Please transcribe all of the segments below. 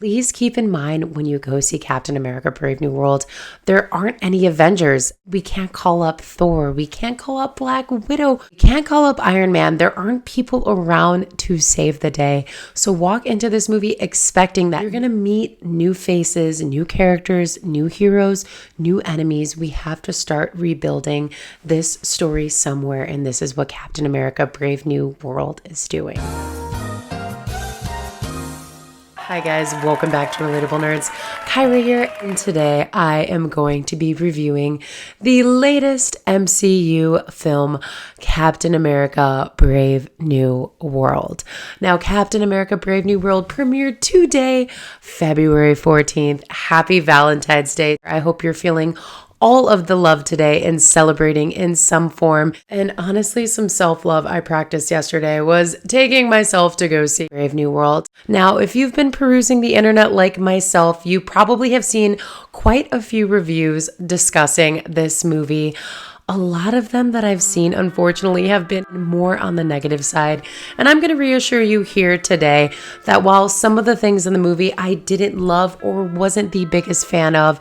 Please keep in mind when you go see Captain America Brave New World, there aren't any Avengers. We can't call up Thor. We can't call up Black Widow. We can't call up Iron Man. There aren't people around to save the day. So walk into this movie expecting that you're going to meet new faces, new characters, new heroes, new enemies. We have to start rebuilding this story somewhere, and this is what Captain America Brave New World is doing. Hi guys, welcome back to Relatable Nerds. Kyra here, and today I am going to be reviewing the latest MCU film, Captain America Brave New World. Now, Captain America Brave New World premiered today, February 14th. Happy Valentine's Day. I hope you're feeling all of the love today and celebrating in some form. And honestly, some self-love I practiced yesterday was taking myself to go see Brave New World. Now, if you've been perusing the internet like myself, you probably have seen quite a few reviews discussing this movie. A lot of them that I've seen, unfortunately, have been more on the negative side. And I'm going to reassure you here today that while some of the things in the movie I didn't love or wasn't the biggest fan of,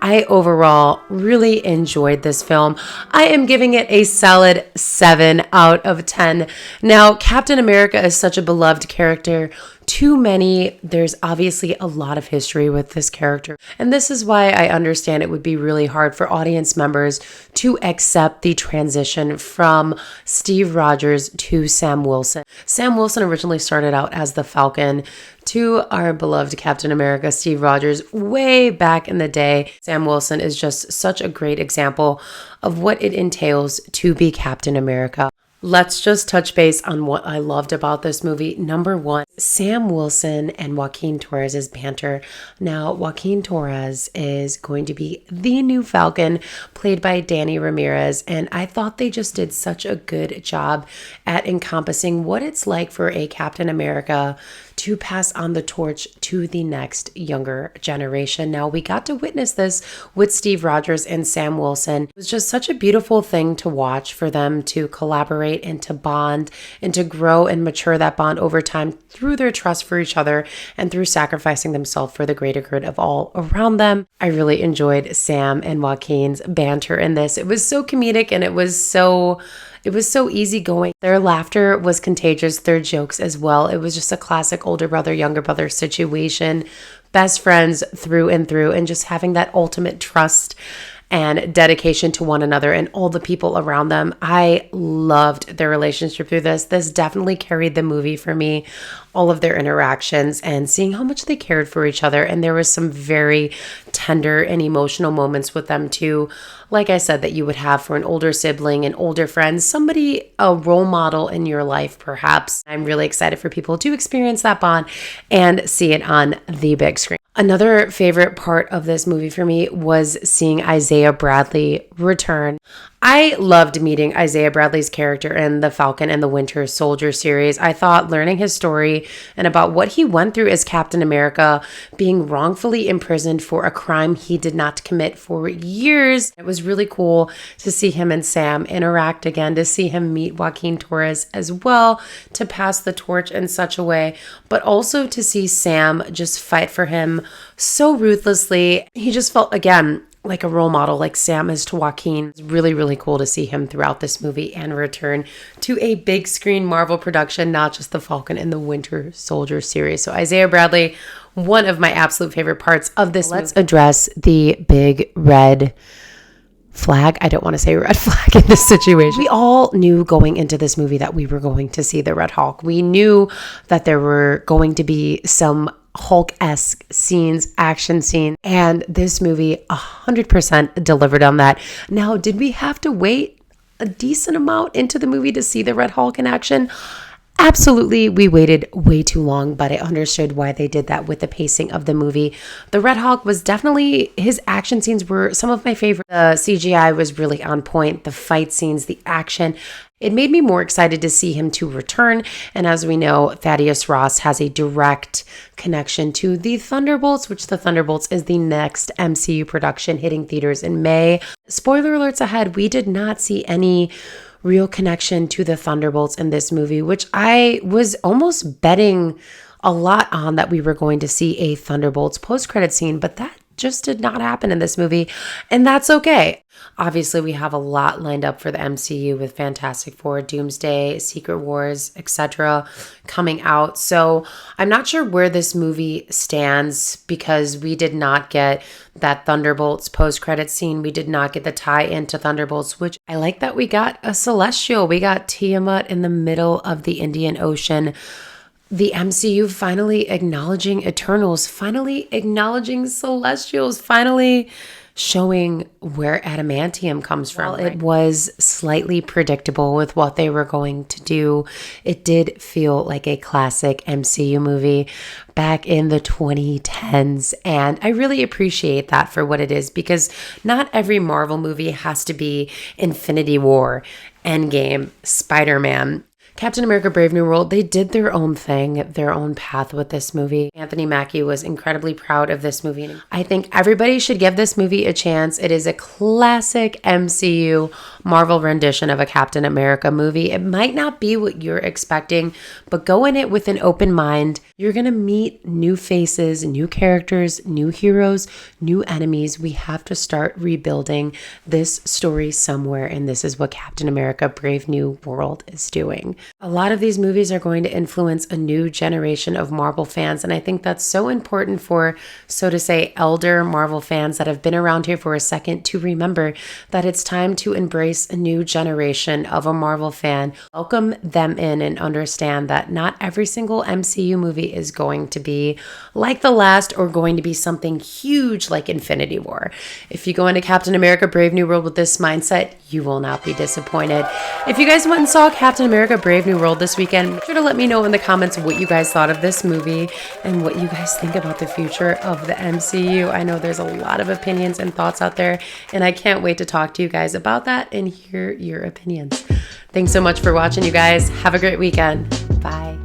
I overall really enjoyed this film. I am giving it a solid 7 out of 10. Now, Captain America is such a beloved character. Too many. There's obviously a lot of history with this character. And this is why I understand it would be really hard for audience members to accept the transition from Steve Rogers to Sam Wilson. Sam Wilson originally started out as the Falcon to our beloved Captain America, Steve Rogers, way back in the day. Sam Wilson is just such a great example of what it entails to be Captain America. Let's just touch base on what I loved about this movie. Number one, Sam Wilson and Joaquin Torres' banter. Now, Joaquin Torres is going to be the new Falcon, played by Danny Ramirez, and I thought they just did such a good job at encompassing what it's like for a Captain America to pass on the torch to the next younger generation. Now, we got to witness this with Steve Rogers and Sam Wilson. It was just such a beautiful thing to watch for them to collaborate and to bond and to grow and mature that bond over time through their trust for each other and through sacrificing themselves for the greater good of all around them. I really enjoyed Sam and Joaquin's banter in this. It was so comedic and it was so easygoing. Their laughter was contagious, their jokes as well. It was just a classic older brother, younger brother situation. Best friends through and through, and just having that ultimate trust and dedication to one another and all the people around them. I loved their relationship through this. This definitely carried the movie for me, all of their interactions and seeing how much they cared for each other. And there was some very tender and emotional moments with them too. Like I said, that you would have for an older sibling, an older friend, somebody, a role model in your life, perhaps. I'm really excited for people to experience that bond and see it on the big screen. Another favorite part of this movie for me was seeing Isaiah Bradley return. I loved meeting Isaiah Bradley's character in the Falcon and the Winter Soldier series. I thought learning his story and about what he went through as Captain America, being wrongfully imprisoned for a crime he did not commit for years. It was really cool to see him and Sam interact again, to see him meet Joaquin Torres as well, to pass the torch in such a way, but also to see Sam just fight for him so ruthlessly. He just felt, again, like a role model, like Sam is to Joaquin. It's really, really cool to see him throughout this movie and return to a big screen Marvel production, not just the Falcon and the Winter Soldier series. So Isaiah Bradley, one of my absolute favorite parts of this movie. Let's address the big red flag. I don't want to say red flag in this situation. We all knew going into this movie that we were going to see the Red Hulk. We knew that there were going to be some Hulk-esque scenes, action scene, and this movie 100% delivered on that. Now, did we have to wait a decent amount into the movie to see the Red Hulk in action? Absolutely, we waited way too long, but I understood why they did that with the pacing of the movie. The Red Hulk was definitely, his action scenes were some of my favorite. The CGI was really on point, the fight scenes, the action. It made me more excited to see him to return. And as we know, Thaddeus Ross has a direct connection to the Thunderbolts, which the Thunderbolts is the next MCU production hitting theaters in May. Spoiler alerts ahead, we did not see any real connection to the Thunderbolts in this movie, which I was almost betting a lot on that we were going to see a Thunderbolts post-credit scene, but that just did not happen in this movie, and that's okay. Obviously, we have a lot lined up for the MCU with Fantastic Four, Doomsday, Secret Wars, etc. coming out. So I'm not sure where this movie stands because we did not get that Thunderbolts post-credit scene. We did not get the tie into Thunderbolts, which I like that we got a Celestial. We got Tiamat in the middle of the Indian Ocean. The MCU finally acknowledging Eternals, finally acknowledging Celestials, finally showing where adamantium comes from. Well, it was slightly predictable with what they were going to do. It did feel like a classic MCU movie back in the 2010s, and I really appreciate that for what it is, because not every Marvel movie has to be Infinity War, Endgame, Spider-Man. Captain America Brave New World, they did their own thing, their own path with this movie. Anthony Mackie was incredibly proud of this movie. I think everybody should give this movie a chance. It is a classic MCU Marvel rendition of a Captain America movie. It might not be what you're expecting, but go in it with an open mind. You're going to meet new faces, new characters, new heroes, new enemies. We have to start rebuilding this story somewhere, and this is what Captain America Brave New World is doing. A lot of these movies are going to influence a new generation of Marvel fans, and I think that's so important for, so to say, elder Marvel fans that have been around here for a second to remember that it's time to embrace a new generation of a Marvel fan, welcome them in, and understand that not every single MCU movie is going to be like the last or going to be something huge like Infinity War. If you go into Captain America Brave New World with this mindset, you will not be disappointed. If you guys went and saw Captain America Brave New World this weekend, make sure to let me know in the comments what you guys thought of this movie and what you guys think about the future of the MCU. I know there's a lot of opinions and thoughts out there, and I can't wait to talk to you guys about that and hear your opinions. Thanks so much for watching, you guys. Have a great weekend. Bye.